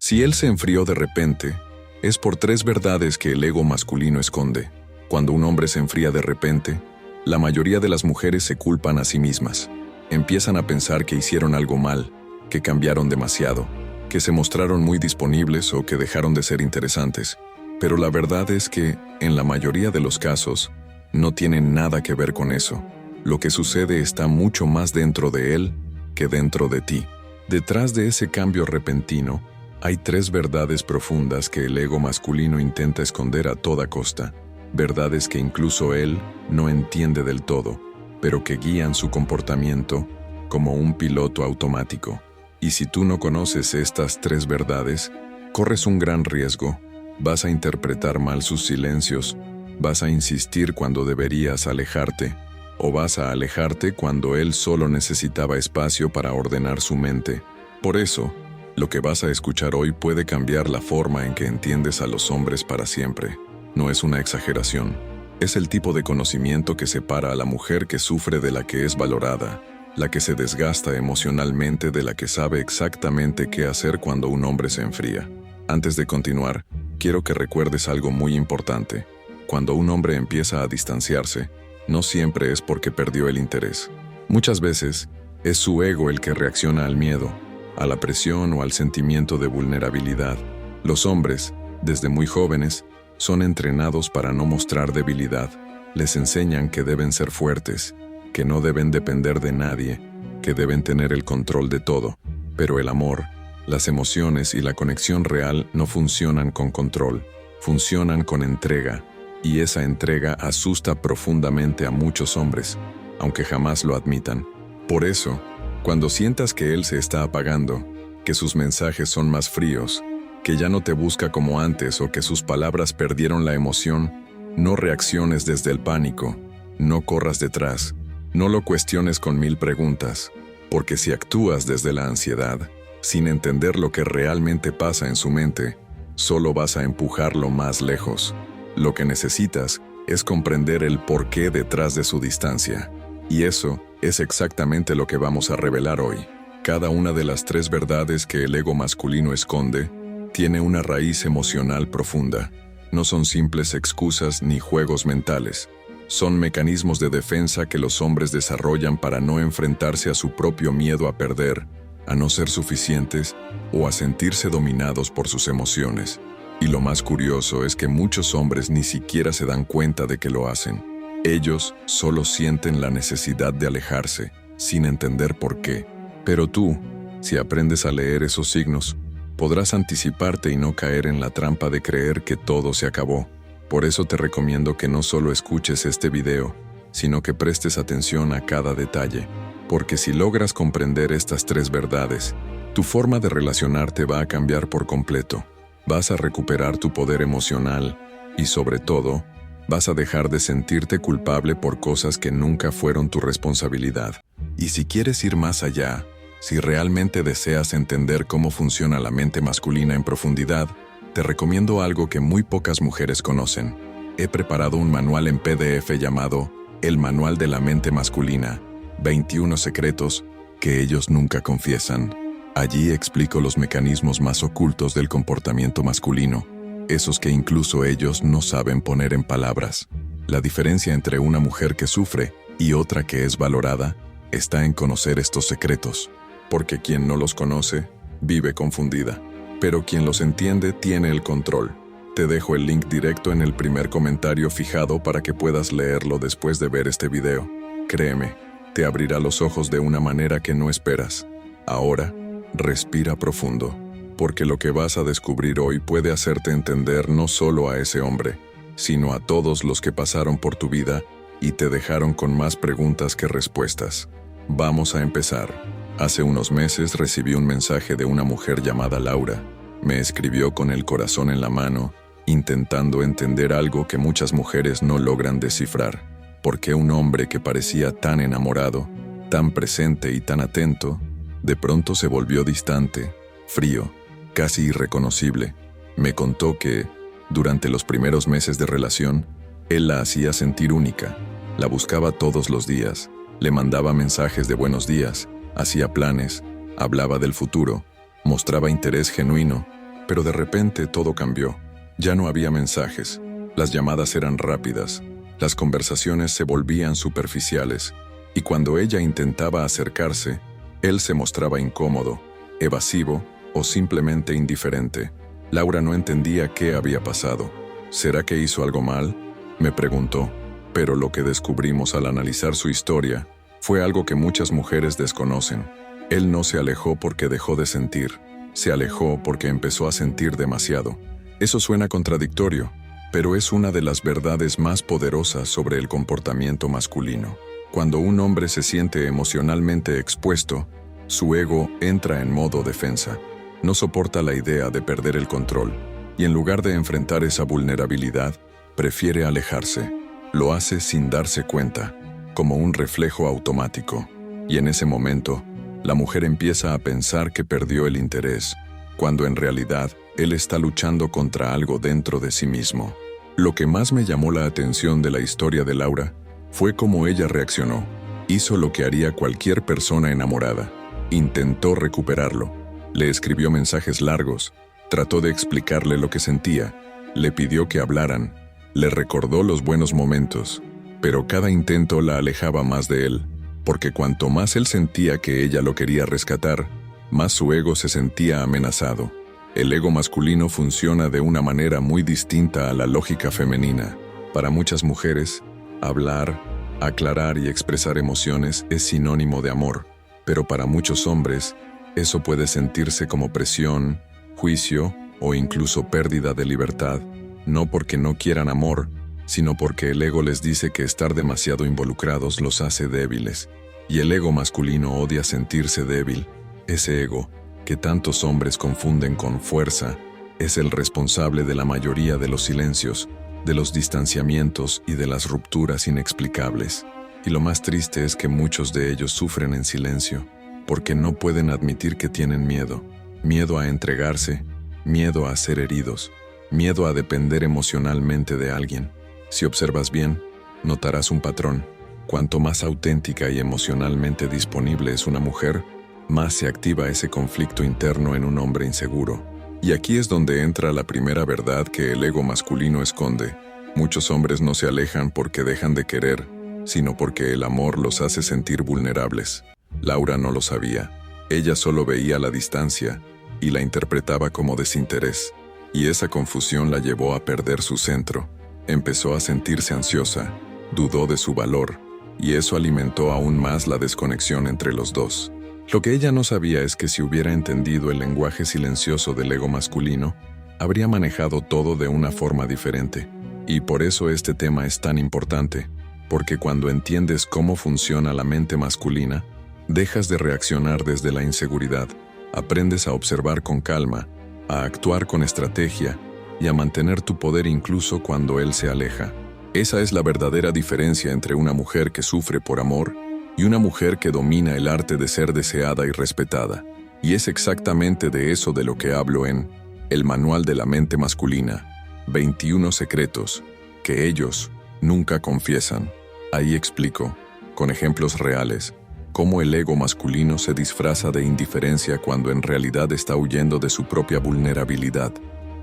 Si él se enfrió de repente, es por tres verdades que el ego masculino esconde. Cuando un hombre se enfría de repente, la mayoría de las mujeres se culpan a sí mismas. Empiezan a pensar que hicieron algo mal, que cambiaron demasiado, que se mostraron muy disponibles o que dejaron de ser interesantes. Pero la verdad es que, en la mayoría de los casos, no tiene nada que ver con eso. Lo que sucede está mucho más dentro de él que dentro de ti. Detrás de ese cambio repentino, hay tres verdades profundas que el ego masculino intenta esconder a toda costa. Verdades que incluso él no entiende del todo, pero que guían su comportamiento como un piloto automático. Y si tú no conoces estas tres verdades, corres un gran riesgo. Vas a interpretar mal sus silencios, vas a insistir cuando deberías alejarte, o vas a alejarte cuando él solo necesitaba espacio para ordenar su mente. Por eso, lo que vas a escuchar hoy puede cambiar la forma en que entiendes a los hombres para siempre. No es una exageración. Es el tipo de conocimiento que separa a la mujer que sufre de la que es valorada, la que se desgasta emocionalmente de la que sabe exactamente qué hacer cuando un hombre se enfría. Antes de continuar, quiero que recuerdes algo muy importante. Cuando un hombre empieza a distanciarse, no siempre es porque perdió el interés. Muchas veces, es su ego el que reacciona al miedo, a la presión o al sentimiento de vulnerabilidad. Los hombres, desde muy jóvenes, son entrenados para no mostrar debilidad. Les enseñan que deben ser fuertes, que no deben depender de nadie, que deben tener el control de todo. Pero el amor, las emociones y la conexión real no funcionan con control, funcionan con entrega, y esa entrega asusta profundamente a muchos hombres, aunque jamás lo admitan. Por eso, cuando sientas que él se está apagando, que sus mensajes son más fríos, que ya no te busca como antes o que sus palabras perdieron la emoción, no reacciones desde el pánico, no corras detrás, no lo cuestiones con 1000 preguntas, porque si actúas desde la ansiedad, sin entender lo que realmente pasa en su mente, solo vas a empujarlo más lejos. Lo que necesitas es comprender el porqué detrás de su distancia. Y eso es exactamente lo que vamos a revelar hoy. Cada una de las tres verdades que el ego masculino esconde tiene una raíz emocional profunda. No son simples excusas ni juegos mentales. Son mecanismos de defensa que los hombres desarrollan para no enfrentarse a su propio miedo a perder, a no ser suficientes o a sentirse dominados por sus emociones. Y lo más curioso es que muchos hombres ni siquiera se dan cuenta de que lo hacen. Ellos solo sienten la necesidad de alejarse, sin entender por qué. Pero tú, si aprendes a leer esos signos, podrás anticiparte y no caer en la trampa de creer que todo se acabó. Por eso te recomiendo que no solo escuches este video, sino que prestes atención a cada detalle. Porque si logras comprender estas tres verdades, tu forma de relacionarte va a cambiar por completo. Vas a recuperar tu poder emocional y, sobre todo, vas a dejar de sentirte culpable por cosas que nunca fueron tu responsabilidad. Y si quieres ir más allá, si realmente deseas entender cómo funciona la mente masculina en profundidad, te recomiendo algo que muy pocas mujeres conocen. He preparado un manual en PDF llamado El Manual de la Mente Masculina, 21 secretos que ellos nunca confiesan. Allí explico los mecanismos más ocultos del comportamiento masculino, esos que incluso ellos no saben poner en palabras. La diferencia entre una mujer que sufre y otra que es valorada está en conocer estos secretos, porque quien no los conoce vive confundida, pero quien los entiende tiene el control. Te dejo el link directo en el primer comentario fijado para que puedas leerlo después de ver este video. Créeme, te abrirá los ojos de una manera que no esperas. Ahora, respira profundo, porque lo que vas a descubrir hoy puede hacerte entender no solo a ese hombre, sino a todos los que pasaron por tu vida y te dejaron con más preguntas que respuestas. Vamos a empezar. Hace unos meses recibí un mensaje de una mujer llamada Laura. Me escribió con el corazón en la mano, intentando entender algo que muchas mujeres no logran descifrar. ¿Por qué un hombre que parecía tan enamorado, tan presente y tan atento, de pronto se volvió distante, frío, casi irreconocible? Me contó que, durante los primeros meses de relación, él la hacía sentir única, la buscaba todos los días, le mandaba mensajes de buenos días, hacía planes, hablaba del futuro, mostraba interés genuino, Pero de repente todo cambió. Ya no había mensajes. Las llamadas eran rápidas. Las conversaciones se volvían superficiales. Y cuando ella intentaba acercarse, él se mostraba incómodo, evasivo o simplemente indiferente. Laura no entendía qué había pasado. ¿Será que hizo algo mal?, me preguntó. Pero lo que descubrimos al analizar su historia fue algo que muchas mujeres desconocen. Él no se alejó porque dejó de sentir. Se alejó porque empezó a sentir demasiado. Eso suena contradictorio, pero es una de las verdades más poderosas sobre el comportamiento masculino. Cuando un hombre se siente emocionalmente expuesto, su ego entra en modo defensa. No soporta la idea de perder el control, y en lugar de enfrentar esa vulnerabilidad, prefiere alejarse. Lo hace sin darse cuenta, como un reflejo automático. Y en ese momento, la mujer empieza a pensar que perdió el interés, cuando en realidad él está luchando contra algo dentro de sí mismo. Lo que más me llamó la atención de la historia de Laura fue cómo ella reaccionó. Hizo lo que haría cualquier persona enamorada. Intentó recuperarlo. Le escribió mensajes largos, trató de explicarle lo que sentía, le pidió que hablaran, le recordó los buenos momentos, pero cada intento la alejaba más de él, porque cuanto más él sentía que ella lo quería rescatar, más su ego se sentía amenazado. El ego masculino funciona de una manera muy distinta a la lógica femenina. Para muchas mujeres, hablar, aclarar y expresar emociones es sinónimo de amor, pero para muchos hombres, eso puede sentirse como presión, juicio o incluso pérdida de libertad, no porque no quieran amor, sino porque el ego les dice que estar demasiado involucrados los hace débiles. Y el ego masculino odia sentirse débil. Ese ego, que tantos hombres confunden con fuerza, es el responsable de la mayoría de los silencios, de los distanciamientos y de las rupturas inexplicables. Y lo más triste es que muchos de ellos sufren en silencio, porque no pueden admitir que tienen miedo. Miedo a entregarse, miedo a ser heridos, miedo a depender emocionalmente de alguien. Si observas bien, notarás un patrón. Cuanto más auténtica y emocionalmente disponible es una mujer, más se activa ese conflicto interno en un hombre inseguro. Y aquí es donde entra la primera verdad que el ego masculino esconde. Muchos hombres no se alejan porque dejan de querer, sino porque el amor los hace sentir vulnerables. Laura no lo sabía. Ella solo veía la distancia y la interpretaba como desinterés. Y esa confusión la llevó a perder su centro. Empezó a sentirse ansiosa, dudó de su valor, y eso alimentó aún más la desconexión entre los dos. Lo que ella no sabía es que si hubiera entendido el lenguaje silencioso del ego masculino, habría manejado todo de una forma diferente. Y por eso este tema es tan importante, porque cuando entiendes cómo funciona la mente masculina, dejas de reaccionar desde la inseguridad, aprendes a observar con calma, a actuar con estrategia y a mantener tu poder incluso cuando él se aleja. Esa es la verdadera diferencia entre una mujer que sufre por amor y una mujer que domina el arte de ser deseada y respetada. Y es exactamente de eso de lo que hablo en El Manual de la Mente Masculina, 21 secretos que ellos nunca confiesan. Ahí explico, con ejemplos reales, cómo el ego masculino se disfraza de indiferencia cuando en realidad está huyendo de su propia vulnerabilidad.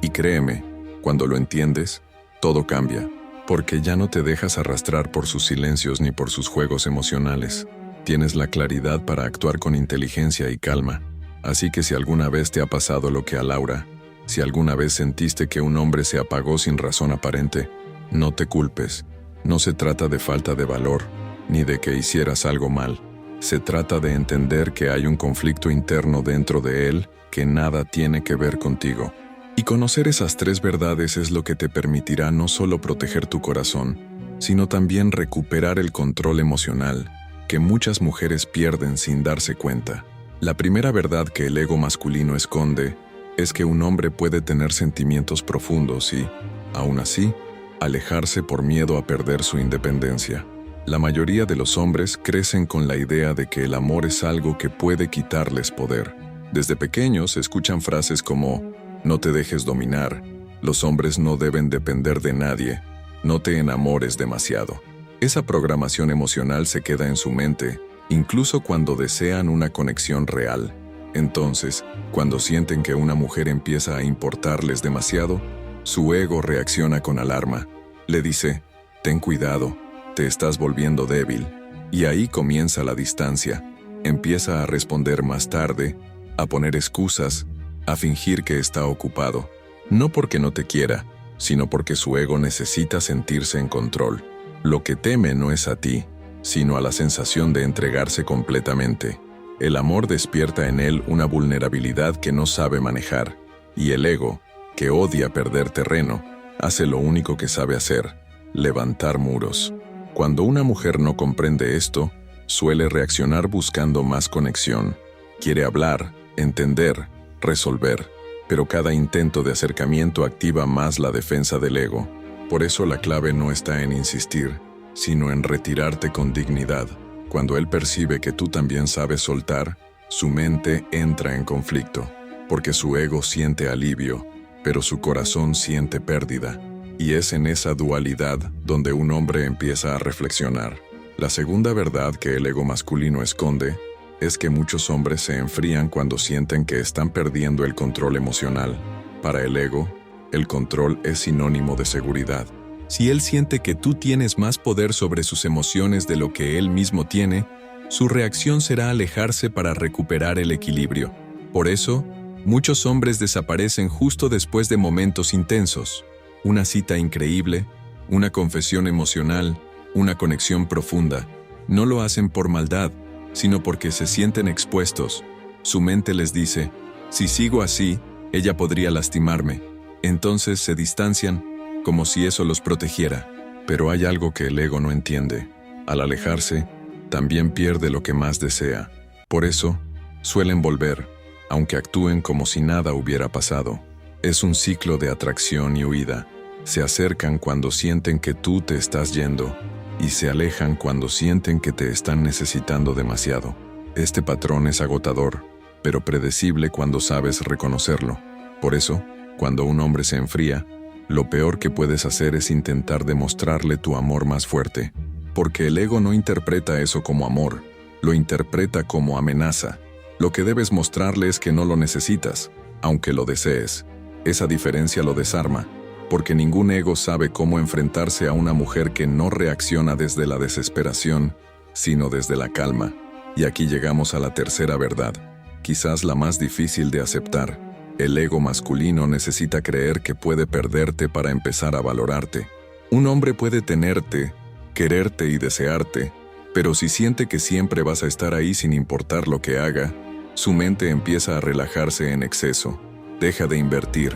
Y créeme, cuando lo entiendes, todo cambia, porque ya no te dejas arrastrar por sus silencios ni por sus juegos emocionales. Tienes la claridad para actuar con inteligencia y calma. Así que si alguna vez te ha pasado lo que a Laura, si alguna vez sentiste que un hombre se apagó sin razón aparente, no te culpes. No se trata de falta de valor, ni de que hicieras algo mal. Se trata de entender que hay un conflicto interno dentro de él que nada tiene que ver contigo. Y conocer esas 3 verdades es lo que te permitirá no solo proteger tu corazón, sino también recuperar el control emocional que muchas mujeres pierden sin darse cuenta. La primera verdad que el ego masculino esconde es que un hombre puede tener sentimientos profundos y, aún así, alejarse por miedo a perder su independencia. La mayoría de los hombres crecen con la idea de que el amor es algo que puede quitarles poder. Desde pequeños escuchan frases como «No te dejes dominar», «Los hombres no deben depender de nadie», «No te enamores demasiado». Esa programación emocional se queda en su mente, incluso cuando desean una conexión real. Entonces, cuando sienten que una mujer empieza a importarles demasiado, su ego reacciona con alarma. Le dice, ten cuidado, te estás volviendo débil. Y ahí comienza la distancia. Empieza a responder más tarde, a poner excusas, a fingir que está ocupado. No porque no te quiera, sino porque su ego necesita sentirse en control. Lo que teme no es a ti, sino a la sensación de entregarse completamente. El amor despierta en él una vulnerabilidad que no sabe manejar, y el ego, que odia perder terreno, hace lo único que sabe hacer: levantar muros. Cuando una mujer no comprende esto, suele reaccionar buscando más conexión. Quiere hablar, entender, resolver, pero cada intento de acercamiento activa más la defensa del ego. Por eso la clave no está en insistir, sino en retirarte con dignidad. Cuando él percibe que tú también sabes soltar, su mente entra en conflicto, porque su ego siente alivio, pero su corazón siente pérdida. Y es en esa dualidad donde un hombre empieza a reflexionar. La segunda verdad que el ego masculino esconde es que muchos hombres se enfrían cuando sienten que están perdiendo el control emocional. Para el ego, el control es sinónimo de seguridad. Si él siente que tú tienes más poder sobre sus emociones de lo que él mismo tiene, su reacción será alejarse para recuperar el equilibrio. Por eso, muchos hombres desaparecen justo después de momentos intensos. Una cita increíble, una confesión emocional, una conexión profunda. No lo hacen por maldad, sino porque se sienten expuestos. Su mente les dice, si sigo así, ella podría lastimarme. Entonces se distancian, como si eso los protegiera. Pero hay algo que el ego no entiende. Al alejarse, también pierde lo que más desea. Por eso, suelen volver, aunque actúen como si nada hubiera pasado. Es un ciclo de atracción y huida. Se acercan cuando sienten que tú te estás yendo, y se alejan cuando sienten que te están necesitando demasiado. Este patrón es agotador, pero predecible cuando sabes reconocerlo. Por eso, cuando un hombre se enfría, lo peor que puedes hacer es intentar demostrarle tu amor más fuerte, porque el ego no interpreta eso como amor, lo interpreta como amenaza. Lo que debes mostrarle es que no lo necesitas, aunque lo desees. Esa diferencia lo desarma, porque ningún ego sabe cómo enfrentarse a una mujer que no reacciona desde la desesperación, sino desde la calma. Y aquí llegamos a la tercera verdad, quizás la más difícil de aceptar. El ego masculino necesita creer que puede perderte para empezar a valorarte. Un hombre puede tenerte, quererte y desearte, pero si siente que siempre vas a estar ahí sin importar lo que haga, su mente empieza a relajarse en exceso. Deja de invertir,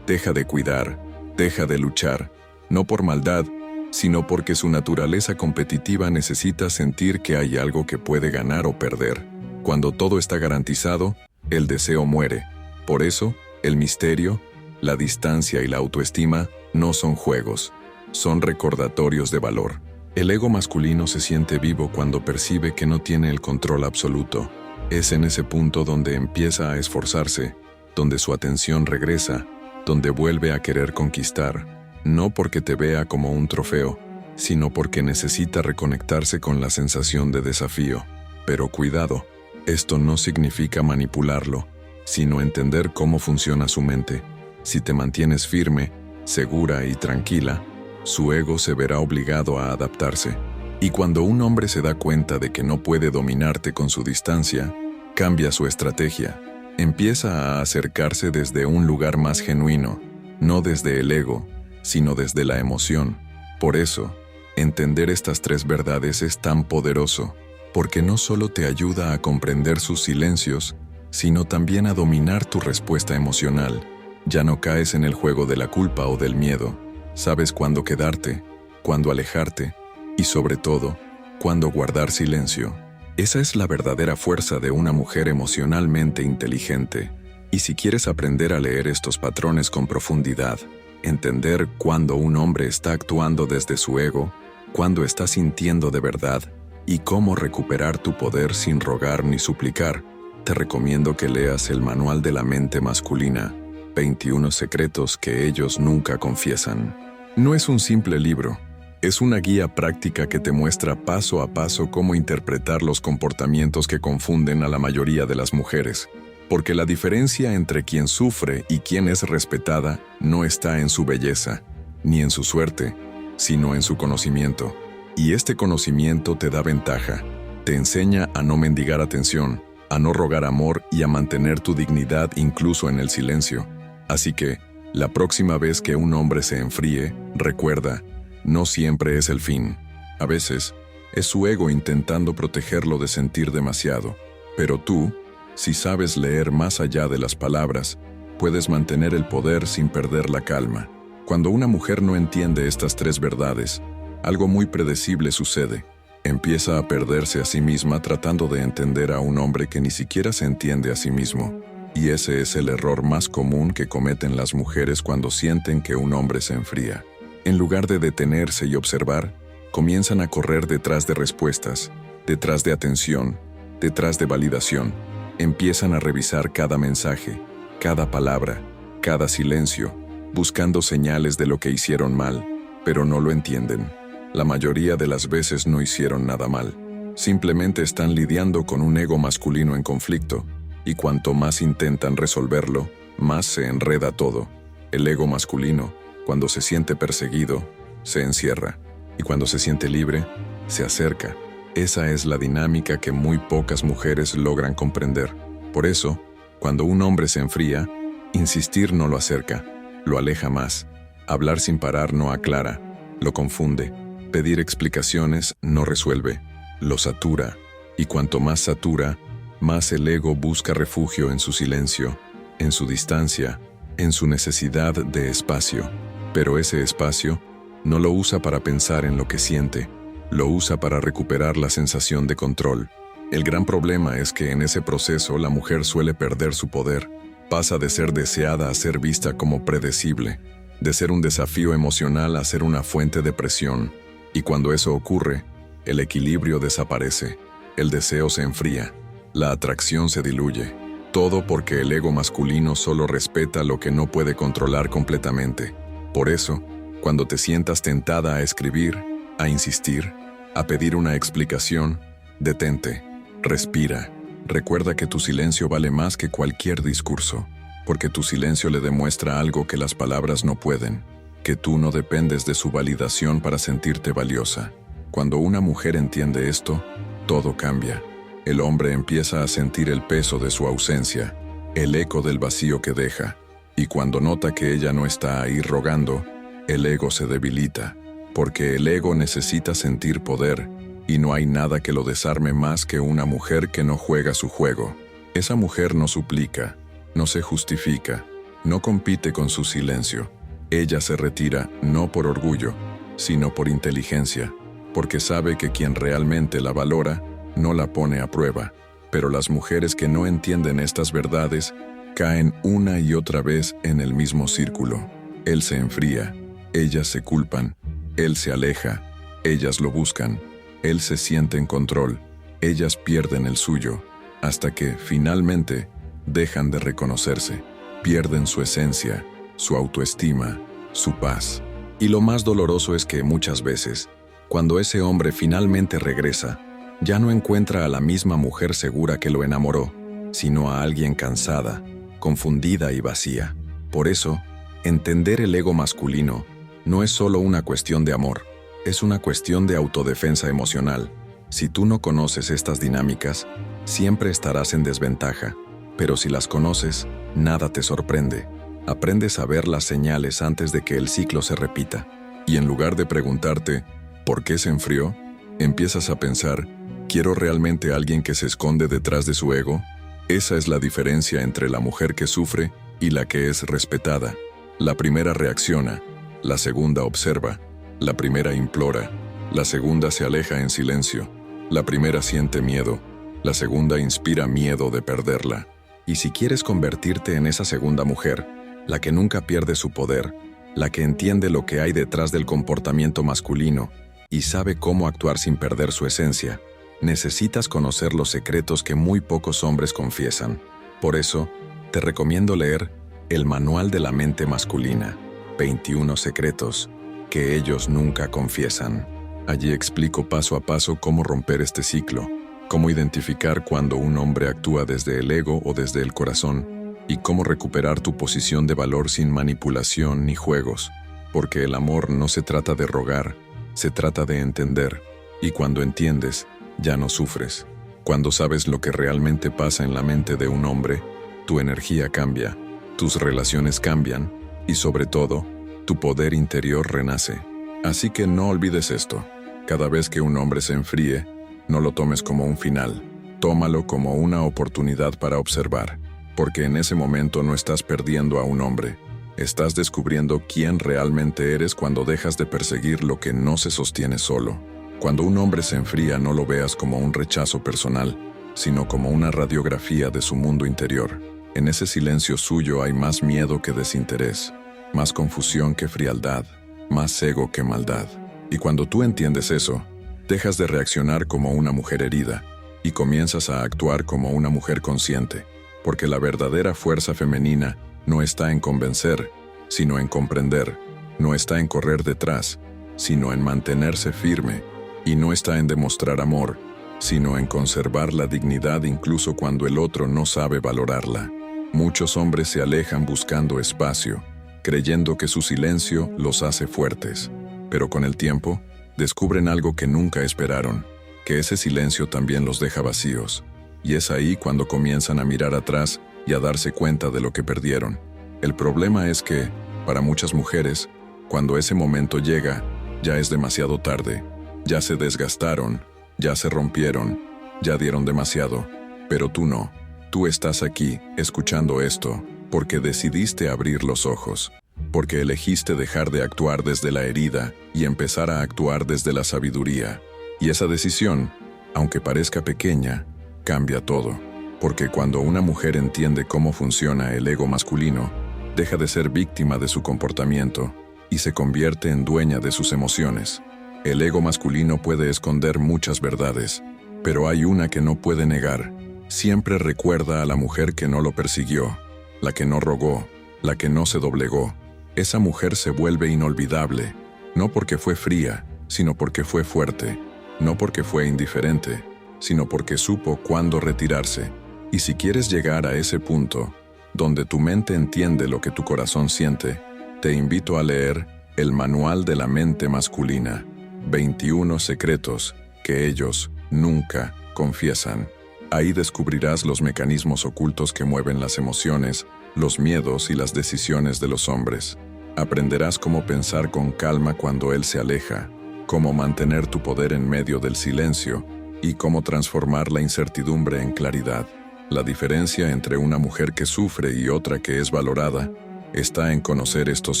deja de cuidar, deja de luchar, no por maldad, sino porque su naturaleza competitiva necesita sentir que hay algo que puede ganar o perder. Cuando todo está garantizado, el deseo muere. Por eso, el misterio, la distancia y la autoestima no son juegos, son recordatorios de valor. El ego masculino se siente vivo cuando percibe que no tiene el control absoluto. Es en ese punto donde empieza a esforzarse, donde su atención regresa, donde vuelve a querer conquistar, no porque te vea como un trofeo, sino porque necesita reconectarse con la sensación de desafío. Pero cuidado, esto no significa manipularlo, sino entender cómo funciona su mente. Si te mantienes firme, segura y tranquila, su ego se verá obligado a adaptarse. Y cuando un hombre se da cuenta de que no puede dominarte con su distancia, cambia su estrategia. Empieza a acercarse desde un lugar más genuino, no desde el ego, sino desde la emoción. Por eso, entender estas tres verdades es tan poderoso, porque no solo te ayuda a comprender sus silencios, sino también a dominar tu respuesta emocional. Ya no caes en el juego de la culpa o del miedo. Sabes cuándo quedarte, cuándo alejarte y, sobre todo, cuándo guardar silencio. Esa es la verdadera fuerza de una mujer emocionalmente inteligente. Y si quieres aprender a leer estos patrones con profundidad, entender cuándo un hombre está actuando desde su ego, cuándo está sintiendo de verdad y cómo recuperar tu poder sin rogar ni suplicar, te recomiendo que leas el Manual de la Mente Masculina, 21 secretos que ellos nunca confiesan. No es un simple libro, es una guía práctica que te muestra paso a paso cómo interpretar los comportamientos que confunden a la mayoría de las mujeres. Porque la diferencia entre quien sufre y quien es respetada no está en su belleza, ni en su suerte, sino en su conocimiento. Y este conocimiento te da ventaja, te enseña a no mendigar atención, a no rogar amor y a mantener tu dignidad incluso en el silencio. Así que, la próxima vez que un hombre se enfríe, recuerda, no siempre es el fin. A veces, es su ego intentando protegerlo de sentir demasiado. Pero tú, si sabes leer más allá de las palabras, puedes mantener el poder sin perder la calma. Cuando una mujer no entiende estas tres verdades, algo muy predecible sucede. Empieza a perderse a sí misma tratando de entender a un hombre que ni siquiera se entiende a sí mismo. Y ese es el error más común que cometen las mujeres cuando sienten que un hombre se enfría. En lugar de detenerse y observar, comienzan a correr detrás de respuestas, detrás de atención, detrás de validación. Empiezan a revisar cada mensaje, cada palabra, cada silencio, buscando señales de lo que hicieron mal, pero no lo entienden. La mayoría de las veces no hicieron nada mal. Simplemente están lidiando con un ego masculino en conflicto, y cuanto más intentan resolverlo, más se enreda todo. El ego masculino, cuando se siente perseguido, se encierra, y cuando se siente libre, se acerca. Esa es la dinámica que muy pocas mujeres logran comprender. Por eso, cuando un hombre se enfría, insistir no lo acerca, lo aleja más. Hablar sin parar no aclara, lo confunde. Pedir explicaciones no resuelve, lo satura. Y cuanto más satura, más el ego busca refugio en su silencio, en su distancia, en su necesidad de espacio. Pero ese espacio no lo usa para pensar en lo que siente, lo usa para recuperar la sensación de control. El gran problema es que en ese proceso la mujer suele perder su poder. Pasa de ser deseada a ser vista como predecible, de ser un desafío emocional a ser una fuente de presión. Y cuando eso ocurre, el equilibrio desaparece, el deseo se enfría, la atracción se diluye. Todo porque el ego masculino solo respeta lo que no puede controlar completamente. Por eso, cuando te sientas tentada a escribir, a insistir, a pedir una explicación, detente, respira. Recuerda que tu silencio vale más que cualquier discurso, porque tu silencio le demuestra algo que las palabras no pueden, que tú no dependes de su validación para sentirte valiosa. Cuando una mujer entiende esto, todo cambia. El hombre empieza a sentir el peso de su ausencia, el eco del vacío que deja, y cuando nota que ella no está ahí rogando, el ego se debilita, porque el ego necesita sentir poder, y no hay nada que lo desarme más que una mujer que no juega su juego. Esa mujer no suplica, no se justifica, no compite con su silencio. Ella se retira no por orgullo, sino por inteligencia, porque sabe que quien realmente la valora no la pone a prueba. Pero las mujeres que no entienden estas verdades caen una y otra vez en el mismo círculo. Él se enfría, ellas se culpan, él se aleja, ellas lo buscan, él se siente en control, ellas pierden el suyo, hasta que, finalmente, dejan de reconocerse, pierden su esencia, su autoestima, su paz. Y lo más doloroso es que muchas veces, cuando ese hombre finalmente regresa, ya no encuentra a la misma mujer segura que lo enamoró, sino a alguien cansada, confundida y vacía. Por eso, entender el ego masculino no es solo una cuestión de amor, es una cuestión de autodefensa emocional. Si tú no conoces estas dinámicas, siempre estarás en desventaja, pero si las conoces, nada te sorprende. Aprendes a ver las señales antes de que el ciclo se repita. Y en lugar de preguntarte, ¿por qué se enfrió?, empiezas a pensar, ¿quiero realmente a alguien que se esconde detrás de su ego? Esa es la diferencia entre la mujer que sufre y la que es respetada. La primera reacciona, la segunda observa, la primera implora, la segunda se aleja en silencio, la primera siente miedo, la segunda inspira miedo de perderla. Y si quieres convertirte en esa segunda mujer, la que nunca pierde su poder, la que entiende lo que hay detrás del comportamiento masculino y sabe cómo actuar sin perder su esencia, necesitas conocer los secretos que muy pocos hombres confiesan. Por eso, te recomiendo leer El Manual de la Mente Masculina, 21 secretos que ellos nunca confiesan. Allí explico paso a paso cómo romper este ciclo, cómo identificar cuando un hombre actúa desde el ego o desde el corazón, y cómo recuperar tu posición de valor sin manipulación ni juegos, porque el amor no se trata de rogar, se trata de entender, y cuando entiendes, ya no sufres. Cuando sabes lo que realmente pasa en la mente de un hombre, tu energía cambia, tus relaciones cambian, y sobre todo, tu poder interior renace. Así que no olvides esto. Cada vez que un hombre se enfríe, no lo tomes como un final, tómalo como una oportunidad para observar, porque en ese momento no estás perdiendo a un hombre, estás descubriendo quién realmente eres cuando dejas de perseguir lo que no se sostiene solo. Cuando un hombre se enfría, no lo veas como un rechazo personal, sino como una radiografía de su mundo interior. En ese silencio suyo hay más miedo que desinterés, más confusión que frialdad, más ego que maldad. Y cuando tú entiendes eso, dejas de reaccionar como una mujer herida y comienzas a actuar como una mujer consciente, porque la verdadera fuerza femenina no está en convencer, sino en comprender, no está en correr detrás, sino en mantenerse firme, y no está en demostrar amor, sino en conservar la dignidad incluso cuando el otro no sabe valorarla. Muchos hombres se alejan buscando espacio, creyendo que su silencio los hace fuertes, pero con el tiempo, descubren algo que nunca esperaron, que ese silencio también los deja vacíos, y es ahí cuando comienzan a mirar atrás y a darse cuenta de lo que perdieron. El problema es que, para muchas mujeres, cuando ese momento llega, ya es demasiado tarde, ya se desgastaron, ya se rompieron, ya dieron demasiado, pero tú no. Tú estás aquí, escuchando esto, porque decidiste abrir los ojos, porque elegiste dejar de actuar desde la herida y empezar a actuar desde la sabiduría. Y esa decisión, aunque parezca pequeña, cambia todo, porque cuando una mujer entiende cómo funciona el ego masculino, deja de ser víctima de su comportamiento y se convierte en dueña de sus emociones. El ego masculino puede esconder muchas verdades, pero hay una que no puede negar. Siempre recuerda a la mujer que no lo persiguió, la que no rogó, la que no se doblegó. Esa mujer se vuelve inolvidable, no porque fue fría, sino porque fue fuerte, no porque fue indiferente, sino porque supo cuándo retirarse. Y si quieres llegar a ese punto, donde tu mente entiende lo que tu corazón siente, te invito a leer El Manual de la Mente Masculina, 21 secretos que ellos nunca confiesan. Ahí descubrirás los mecanismos ocultos que mueven las emociones, los miedos y las decisiones de los hombres. Aprenderás cómo pensar con calma cuando él se aleja, cómo mantener tu poder en medio del silencio y cómo transformar la incertidumbre en claridad. La diferencia entre una mujer que sufre y otra que es valorada está en conocer estos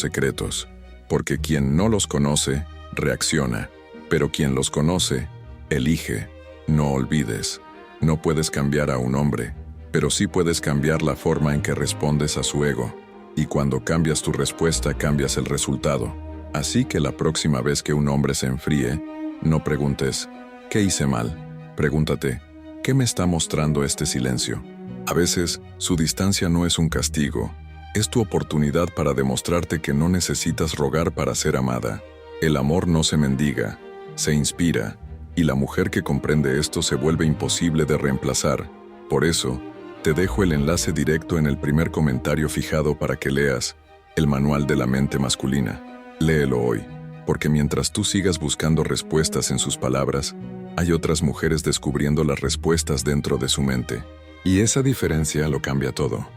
secretos, porque quien no los conoce, reacciona, pero quien los conoce, elige. No olvides, no puedes cambiar a un hombre, pero sí puedes cambiar la forma en que respondes a su ego, y cuando cambias tu respuesta, cambias el resultado. Así que la próxima vez que un hombre se enfríe, no preguntes, ¿qué hice mal? Pregúntate, ¿qué me está mostrando este silencio? A veces, su distancia no es un castigo, es tu oportunidad para demostrarte que no necesitas rogar para ser amada. El amor no se mendiga, se inspira, y la mujer que comprende esto se vuelve imposible de reemplazar. Por eso, te dejo el enlace directo en el primer comentario fijado para que leas El Manual de la Mente Masculina. Léelo hoy, porque mientras tú sigas buscando respuestas en sus palabras, hay otras mujeres descubriendo las respuestas dentro de su mente. Y esa diferencia lo cambia todo.